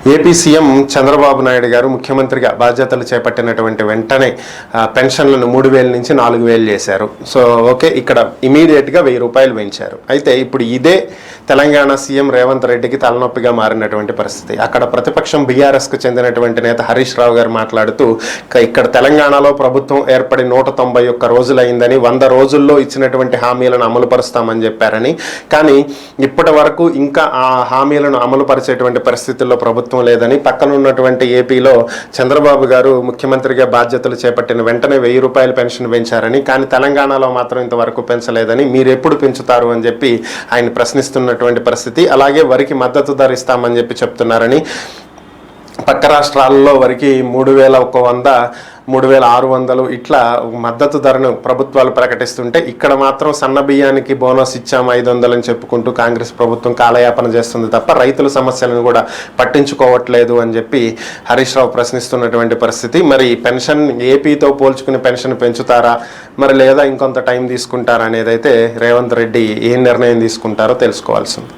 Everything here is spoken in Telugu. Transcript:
ఏపీ సీఎం చంద్రబాబు నాయుడు గారు ముఖ్యమంత్రిగా బాధ్యతలు చేపట్టినటువంటి వెంటనే పెన్షన్లను 3,000 నుంచి 4,000 చేశారు. సో ఓకే, ఇక్కడ ఇమీడియట్గా 1,000 రూపాయలు పెంచారు. అయితే ఇప్పుడు ఇదే తెలంగాణ సీఎం రేవంత్ రెడ్డికి తలనొప్పిగా మారినటువంటి పరిస్థితి. అక్కడ ప్రతిపక్షం బీఆర్ఎస్కు చెందినటువంటి నేత హరీష్ రావు గారు మాట్లాడుతూ ఇక్కడ తెలంగాణలో ప్రభుత్వం ఏర్పడి 191 రోజులైందని, 100 రోజుల్లో ఇచ్చినటువంటి హామీలను అమలు పరుస్తామని చెప్పారని, కానీ ఇప్పటి వరకు ఇంకా ఆ హామీలను అమలు పరిచేటువంటి పరిస్థితుల్లో ప్రభుత్వం లేదని, పక్కన ఉన్నటువంటి ఏపీలో చంద్రబాబు గారు ముఖ్యమంత్రిగా బాధ్యతలు చేపట్టిన వెంటనే 1,000 రూపాయల పెన్షన్ పెంచారని, కానీ తెలంగాణలో మాత్రం ఇంతవరకు పెంచలేదని, మీరు ఎప్పుడు పెంచుతారు అని చెప్పి ఆయన ప్రశ్నిస్తున్నటువంటి పరిస్థితి. అలాగే వరికి మద్దతు ధర ఇస్తామని చెప్పి చెప్తున్నారని, పక్క రాష్ట్రాల్లో వరికి 3,100 3,600 ఇట్లా మద్దతు ధరను ప్రభుత్వాలు ప్రకటిస్తుంటే, ఇక్కడ మాత్రం సన్న బియ్యానికి బోనస్ ఇచ్చాము 500 అని చెప్పుకుంటూ కాంగ్రెస్ ప్రభుత్వం కాలయాపన చేస్తుంది తప్ప రైతుల సమస్యలను కూడా పట్టించుకోవట్లేదు అని చెప్పి హరీష్ రావు ప్రశ్నిస్తున్నటువంటి పరిస్థితి. మరి పెన్షన్ ఏపీతో పోల్చుకుని పెన్షన్ పెంచుతారా, మరి లేదా ఇంకొంత టైం తీసుకుంటారా అనేది అయితే రేవంత్ రెడ్డి ఏ నిర్ణయం తీసుకుంటారో తెలుసుకోవాల్సింది.